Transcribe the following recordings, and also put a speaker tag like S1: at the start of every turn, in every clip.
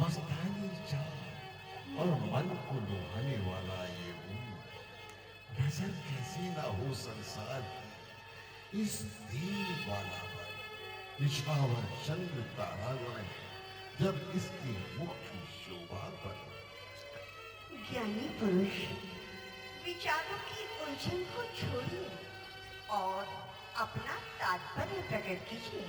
S1: मस्तानी चाल और मन को लुभाने वाला ये रूप नजर कैसे ना हो संसार की इस दीवाना पर निछावर चंद्र तारागण जब इसकी मुख्य शोभा पर।
S2: ज्ञानी पुरुष, विचारों की उलझन को छोड़िए और अपना तात्पर्य प्रकट कीजिए।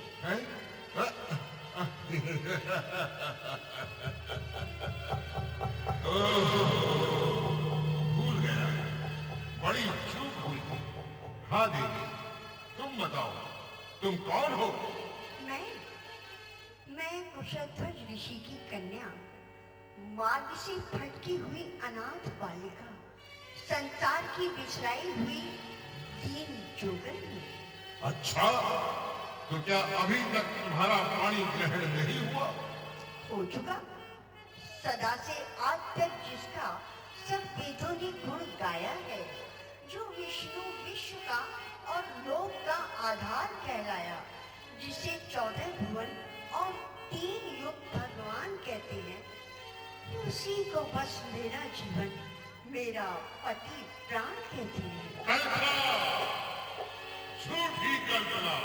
S1: भूल गया, बड़ी चूक हुई। हाँ देवी, तुम बताओ, तुम कौन हो?
S2: मैं कुशध्वज ऋषि की कन्या, मार्ग से भटकी हुई अनाथ बालिका, संसार की बिछलाई हुई दीन जोगन।
S1: अच्छा, तो क्या अभी तक तुम्हारा पानी ग्रहण नहीं हुआ?
S2: हो चुका। सदा से आज तक जिसका सब वेदों ने गुण गाया है, जो विष्णु विश्व का और लोक का आधार कहलाया, जिसे 14 भुवन और 3 युग भगवान कहते हैं, उसी को बस मेरा जीवन, मेरा पति प्राण कहते हैं।
S1: कल्पना, झूठी कल्पना।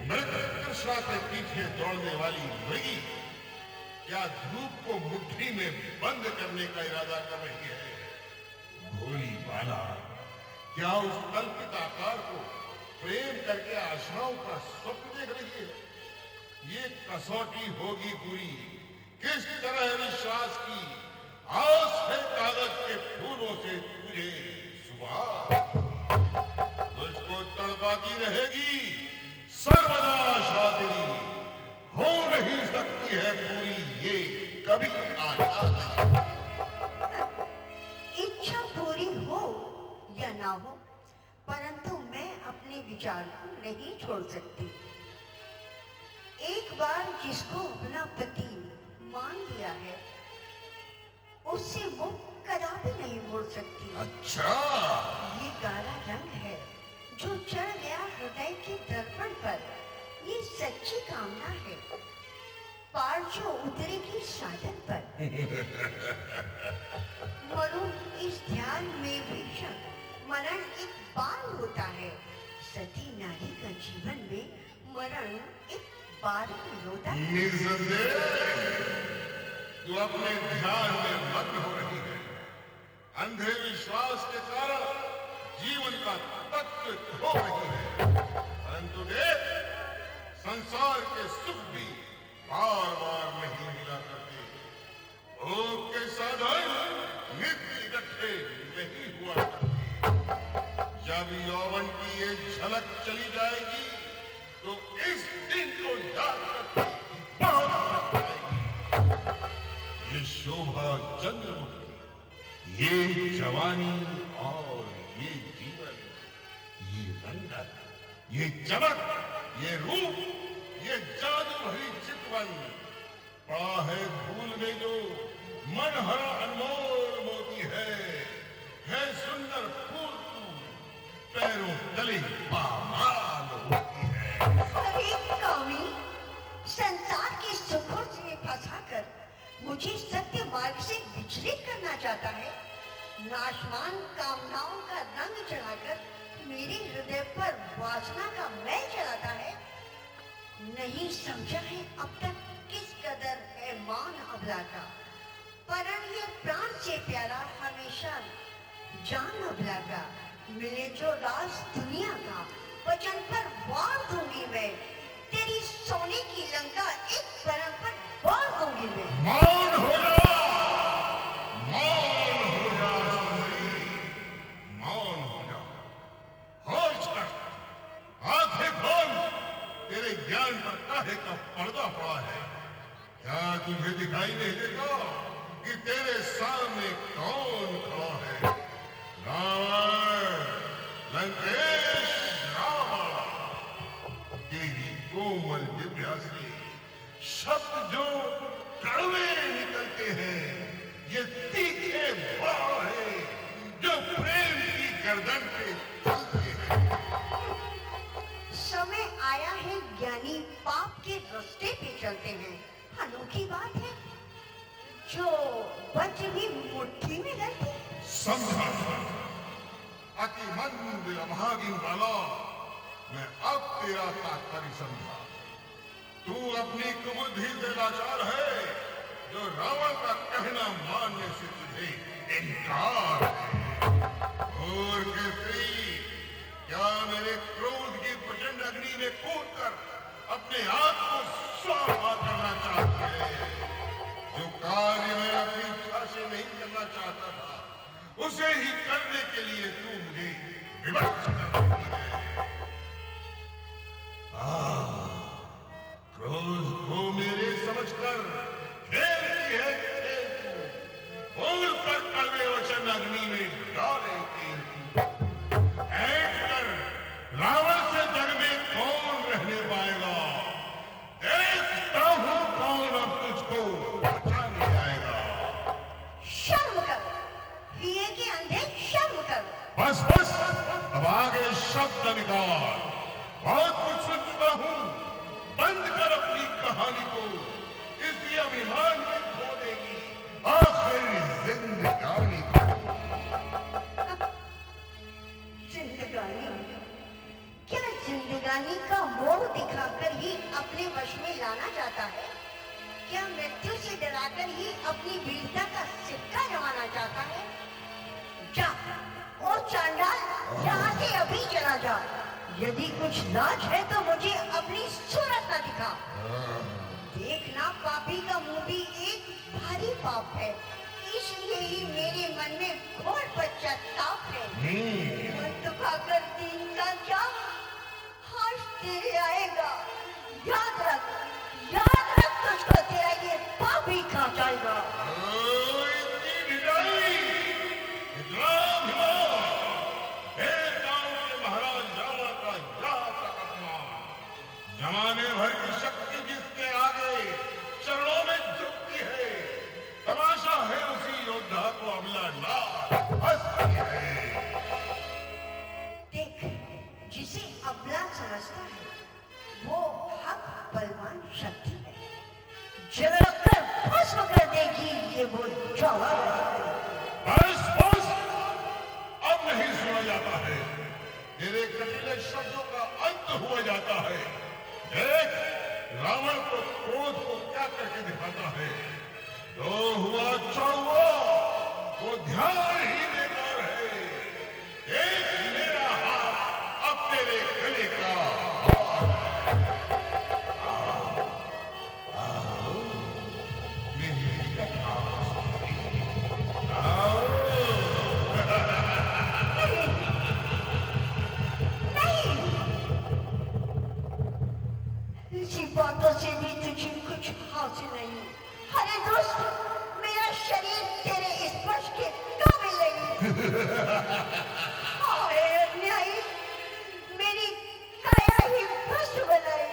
S1: मृगतृष्णा के पीछे दौड़ने वाली मृगी क्या धूप को मुट्ठी में बंद करने का इरादा कर रही है? भोली बाला, क्या उस कल्पित आकार को प्रेम करके आशाओं का स्वप्न देख रही है? ये कसौटी होगी पूरी किस तरह विश्वास की। आस है कागज के फूलों से तुझे सुबह तुझको तड़पाती रहेगी सर्वदा शादी। हो नहीं सकती है पूरी ये कभी आशा नहीं।
S2: इच्छा पूरी हो या ना हो, परंतु मैं अपने विचार को नहीं छोड़ सकती। एक बार जिसको अपना पति मान लिया है, उससे वो कदापि नहीं मुड़ सकती।
S1: अच्छा,
S2: ये गाढ़ा रंग है जो चढ़ गया हृदय के दर्पण पर। ये सच्ची कामना है, पार जो उतरेगी साधन पर। मरुन इस ध्यान में बेशक मरण एक बार होता है, सती नारी का जीवन में मरण एक बार ही होता है।
S1: तू अपने ध्यान में मग्न हो रही है। अंधे विश्वास के कारण जीवन का तत्व खो रही है। परंतु देख, संसार के सुख भी बार बार नहीं मिला करते। भोग के साधन नित्य इकट्ठे नहीं हुआ करते। जब यौवन की ये झलक चली जाएगी, तो इस दिन को याद करके बहुत ये शोभा चंद्रमुखी, ये जवानी और ये जीवन, ये रंगत, ये चमक, ये रूप, ये जादू भरी चितवन पड़ा है धूल में जो मन हरा अनमोल मोती है सुंदर फूल तू, पैरों तले पामाल होती है।
S2: अरे कामी, संसार के सुखों से फंसाकर मुझे सत्य मार्ग से विचलित करना चाहता है। नाशवान कामनाओं का रंग चढ़ाकर मेरे हृदय पर वासना का मैल चलाता है। नहीं समझा है अब तक किस कदर है मान अबला का। परन ये प्राण से प्यारा हमेशा जान अबला का। मिले जो राज दुनिया का, वचन पर वार दूंगी मैं। तेरी सोने की लंका एक परम पर वार दूंगी मैं।
S1: मौन हो जा, मौन हो जा सुंदरी, मौन हो जा। होश कर, आंखें खोल। तेरे ज्ञान पर काहे का पर्दा पड़ा है? क्या तुझे दिखाई नहीं देता कि तेरे सामने कौन खड़ा है? रावण, लंकेश, रावण। तेरी कोमल जिह्वा से शब्द जो कड़वे निकलते हैं, ये तीखे बाण हैं जो प्रेम की गर्दन पे चलते हैं।
S2: आया है ज्ञानी पाप के रास्ते पे चलते हैं। अनोखी बात है, जो वज्र भी मुट्ठी में रहती है।
S1: समझा अति मंद अभागिन वाला, मैं अब तेरा तात्पर्य समझा। तू अपनी कुबुद्धि से लाचार है, जो रावण का कहना मानने से तुझे इनकार है। और केसरी, क्या मेरे क्रोध की प्रचंड अग्नि में कूदकर अपने आप को स्वाहा करना चाहती है? जो कार्य मैं अपनी इच्छा से नहीं करना चाहता था, उसे ही करने के लिए तू मुझे विवश कर रही है। क्रोध को मेरे समझकर खेलती है खेल तू। बोल कर कड़वे वचन अग्नि में डालेगी। ऐठ कर रावण से जग में कौन रहने पाएगा? देखता हूं कौन अब तुझको बचाने आएगा।
S2: शर्म कर, दिए के अंधे शर्म कर।
S1: बस बस, अब आगे शब्द निकाल। बहुत कुछ सुन चुका हूं, बंद कर अपनी कहानी को। इसी अभिमान में खो देगी आखिरी जिंदगानी को।
S2: जिंदगानी? क्या जिंदगानी का मोह दिखाकर ही अपने वश में लाना चाहता है? क्या मृत्यु से डराकर ही अपनी वीरता का सिक्का जमाना चाहता है? जा, ओ चांडाल, यहाँ से अभी चला जा। यदि कुछ लाज है तो मुझे अपनी सूरत न दिखा। देखना, पापी का मुंह भी एक भारी पाप है, इसलिए ही मेरे मन में घोर पश्चाताप है। मन दुखाकर दिन का क्या हर्ष तेरे आएगा। याद रख तुझको तेरा ये पाप ही खा जाएगा।
S1: जमाने भर की शक्ति जिसके आगे चरणों में झुकती है, तमाशा है उसी योद्धा को अबला नार हंसती है।
S2: देख, जिसे अबला समझता है वो हक बलवान शक्ति है। जलाकर भस्म कर देगी ये वो जवान।
S1: बस बस, अब नहीं सुना जाता है। तेरे कटीले शब्दों का अंत हुआ जाता है। देख, रावण को क्रोध को क्या करके दिखाता है। जो हुआ चौवा, वो ध्यान ही बेकार है। एक मेरा हाथ अब तेरे गले का
S2: बातों से भी तुझे कुछ हासिल नहीं। अरे दोस्त, मेरा शरीर तेरे स्पर्श के काबिल नहीं। हाय अन्यायी, मेरी काया ही भ्रष्ट बनाई।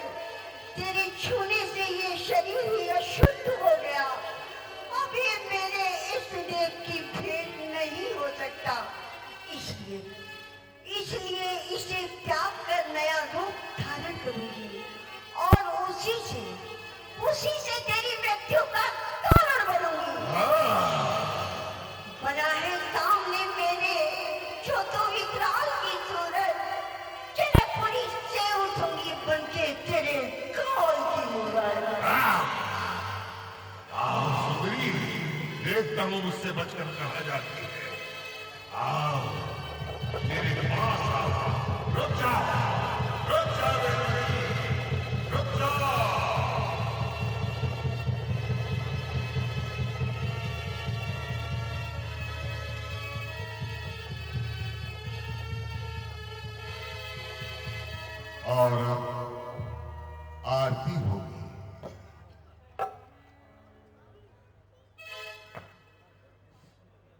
S2: तेरे छूने से ये शरीर ही अशुद्ध हो गया। अब ये मेरे इष्ट देव की भेंट नहीं हो सकता। इसलिए इसे त्याग कर नया रूप धारण करूंगी और उसी से तेरी मृत्यु का कारण बनूंगी। बना है सामने मेरे जो तो विकराल की सूरत, चिरपुरी से उठूंगी बनके तेरे काल की मूरत।
S1: सुंदरी, देखता हूँ मुझसे बचकर कहाँ जाती है। आओ मेरे पास आओ। रुक जा बेटी, रुक जा। और अब आरती